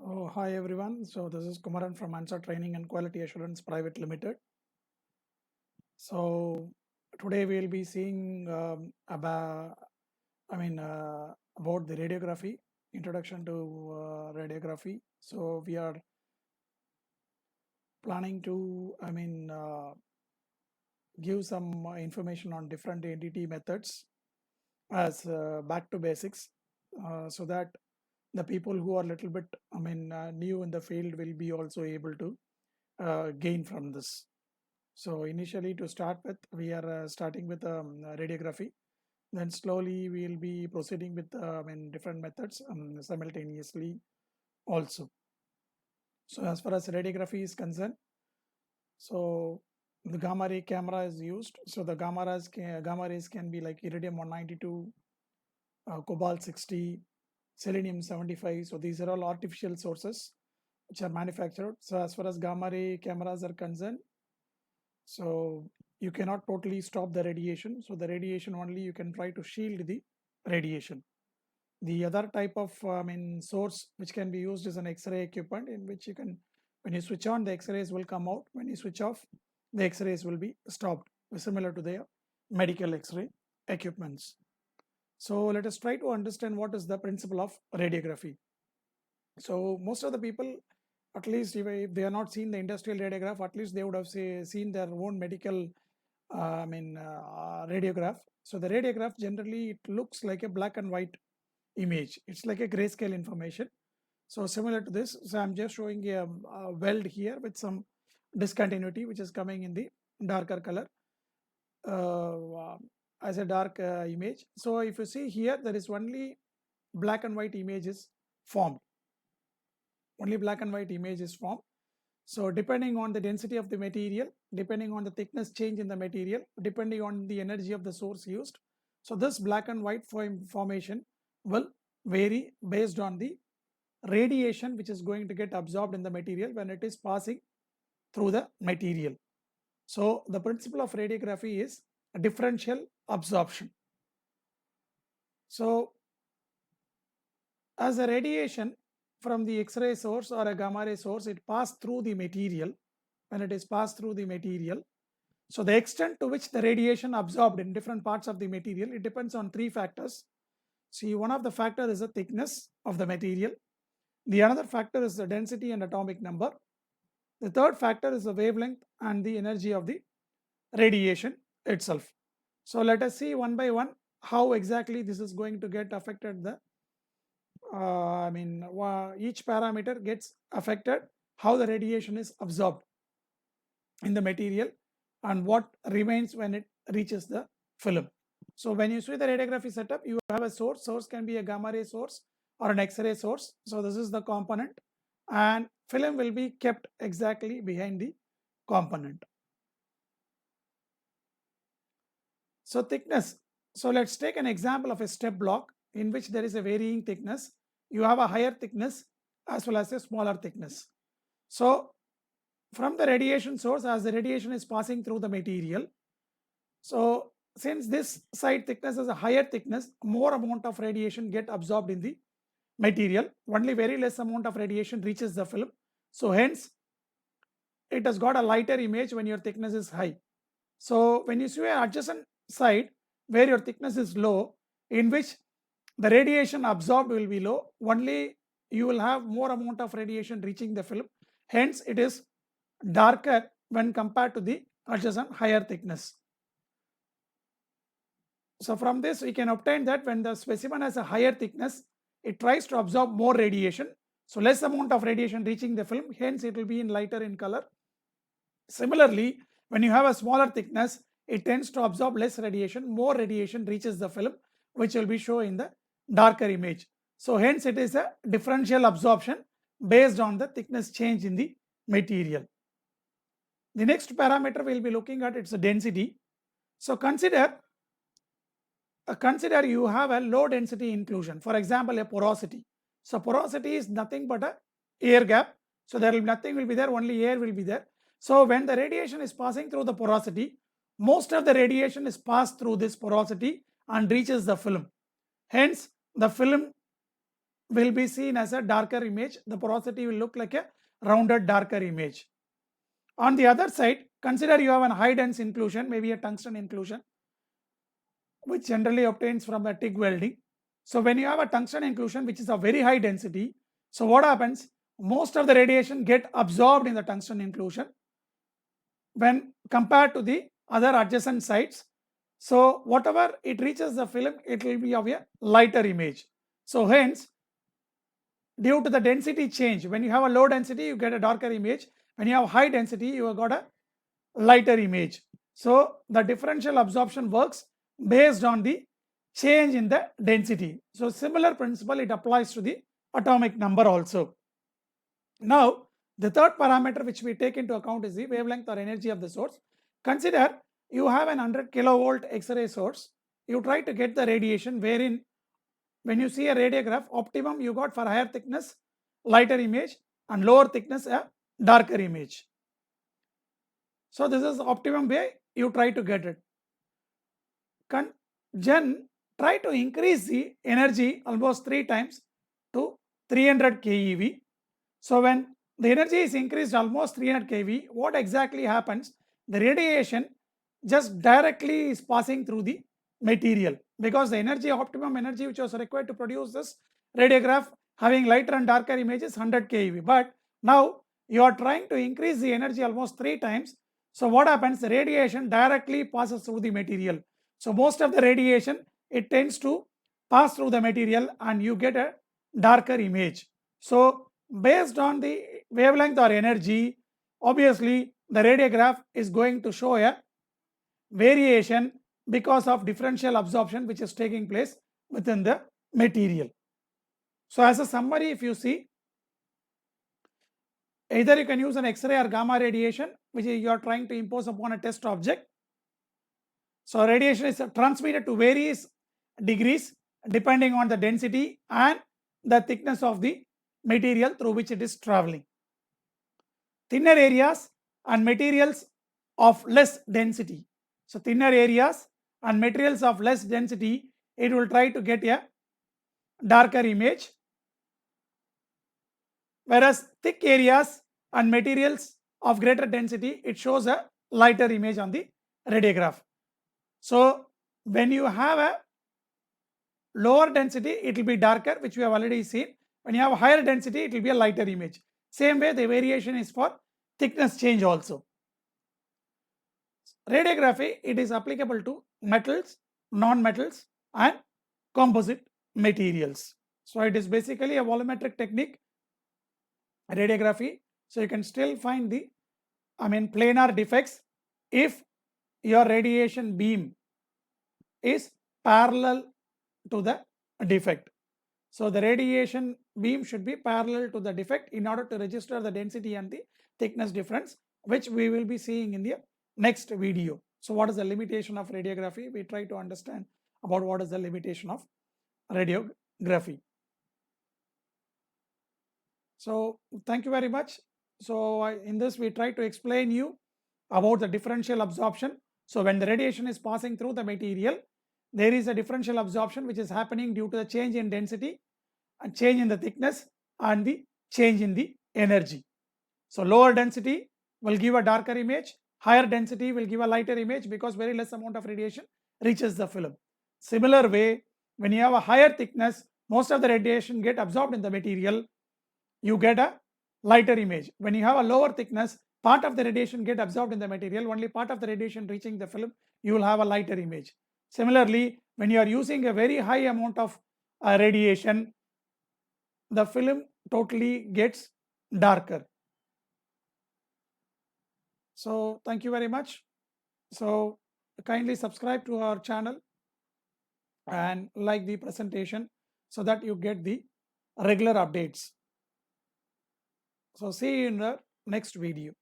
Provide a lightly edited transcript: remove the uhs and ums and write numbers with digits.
So, hi everyone. So, this is Kumaran from Answer Training and Quality Assurance Private Limited. So, today we'll be seeing about the radiography, introduction to radiography. So, we are planning to, give some information on different entity methods as back to basics, so that the people who are little bit, new in the field will be also able to gain from this. So initially to start with, we are starting with radiography. Then slowly we will be proceeding with different methods simultaneously also. So as far as radiography is concerned, so the gamma ray camera is used. So the gamma rays can be like iridium 192, cobalt 60, selenium 75. So these are all artificial sources which are manufactured. So as far as gamma ray cameras are concerned, so you cannot totally stop the radiation. So the radiation only you can try to shield the radiation. The other type of source which can be used is an X-ray equipment, in which you can, when you switch on, the X-rays will come out. When you switch off, the X-rays will be stopped, similar to the medical X-ray equipments. So let us try to understand what is the principle of radiography. So most of the people, at least if they are not seen the industrial radiograph, at least they would have seen their own medical radiograph. So the radiograph generally it looks like a black and white image. It's like a grayscale information. So similar to this, so I'm just showing a weld here with some discontinuity which is coming in the darker color uh, as a dark image. So if you see here, there is only black and white images formed. Only black and white image is formed. So depending on the density of the material, depending on the thickness change in the material, depending on the energy of the source used, so this black and white formation will vary based on the radiation which is going to get absorbed in the material when it is passing through the material. So the principle of radiography is a differential absorption. So as a radiation from the X-ray source or a gamma ray source, it passed through the material. When it is passed through the material, so the extent to which the radiation absorbed in different parts of the material, it depends on three factors. See, one of the factors is the thickness of the material. The another factor is the density and atomic number. The third factor is the wavelength and the energy of the radiation itself. So let us see one by one how exactly this is going to get affected. Each parameter gets affected, how the radiation is absorbed in the material and what remains when it reaches the film. So when you see the radiography setup, you have a source can be a gamma ray source or an X-ray source. So this is the component, and film will be kept exactly behind the component. So thickness, so let's take an example of a step block in which there is a varying thickness. You have a higher thickness as well as a smaller thickness. So from the radiation source, as the radiation is passing through the material, so since this side thickness is a higher thickness, more amount of radiation get absorbed in the material. Only very less amount of radiation reaches the film. So hence, it has got a lighter image when your thickness is high. So when you see an adjacent side where your thickness is low, in which the radiation absorbed will be low, only you will have more amount of radiation reaching the film. Hence, it is darker when compared to the adjacent higher thickness. So from this, we can obtain that when the specimen has a higher thickness, it tries to absorb more radiation. So less amount of radiation reaching the film, hence it will be in lighter in color. Similarly, when you have a smaller thickness, it tends to absorb less radiation, more radiation reaches the film, which will be shown in the darker image. So hence it is a differential absorption based on the thickness change in the material. The next parameter we'll be looking at its density. So consider you have a low density inclusion, for example a porosity. So porosity is nothing but a air gap. So there will nothing will be there, only air will be there. So when the radiation is passing through the porosity, most of the radiation is passed through this porosity and reaches the film. Hence the film will be seen as a darker image. The porosity will look like a rounded darker image. On the other side, consider you have a high dense inclusion, maybe a tungsten inclusion, which generally obtains from a TIG welding. So when you have a tungsten inclusion, which is a very high density, so what happens? Most of the radiation get absorbed in the tungsten inclusion when compared to the other adjacent sites. So whatever it reaches the film, it will be of a lighter image. So hence, due to the density change, when you have a low density, you get a darker image. When you have high density, you have got a lighter image. So the differential absorption works based on the change in the density. So similar principle, it applies to the atomic number also. Now, the third parameter which we take into account is the wavelength or energy of the source. Consider you have an 100 kilovolt X-ray source. You try to get the radiation wherein when you see a radiograph, optimum you got for higher thickness, lighter image, and lower thickness, a darker image. So this is the optimum way you try to get it. Then try to increase the energy almost 3 times to 300 keV. So when the energy is increased almost 300 keV, what exactly happens? The radiation just directly is passing through the material, because the energy, optimum energy which was required to produce this radiograph having lighter and darker image is 100 keV. But now you are trying to increase the energy almost 3 times. So what happens? The radiation directly passes through the material. So most of the radiation, it tends to pass through the material and you get a darker image. So based on the wavelength or energy, obviously the radiograph is going to show a variation because of differential absorption which is taking place within the material. So as a summary, if you see, either you can use an X-ray or gamma radiation, which you are trying to impose upon a test object. So radiation is transmitted to various degrees depending on the density and the thickness of the material through which it is traveling. Thinner areas and materials of less density. So thinner areas and materials of less density, it will try to get a darker image, whereas thick areas and materials of greater density, it shows a lighter image on the radiograph. So when you have a lower density, it will be darker, which we have already seen. When you have a higher density, it will be a lighter image. Same way, the variation is for thickness change also. Radiography, it is applicable to metals, non-metals, and composite materials. So it is basically a volumetric technique, radiography. So you can still find the, planar defects if your radiation beam is parallel to the defect. So the radiation beam should be parallel to the defect in order to register the density and the thickness difference, which we will be seeing in the next video. So what is the limitation of radiography? We try to understand about what is the limitation of radiography. So thank you very much. So in this we try to explain you about the differential absorption. So when the radiation is passing through the material, there is a differential absorption which is happening due to the change in density and change in the thickness and the change in the energy. So lower density will give a darker image, higher density will give a lighter image because very less amount of radiation reaches the film. Similar way, when you have a higher thickness, most of the radiation get absorbed in the material, you get a lighter image. When you have a lower thickness, part of the radiation get absorbed in the material, only part of the radiation reaching the film, you will have a lighter image. Similarly, when you are using a very high amount of radiation, the film totally gets darker. So thank you very much. So kindly subscribe to our channel and like the presentation so that you get the regular updates. So see you in the next video.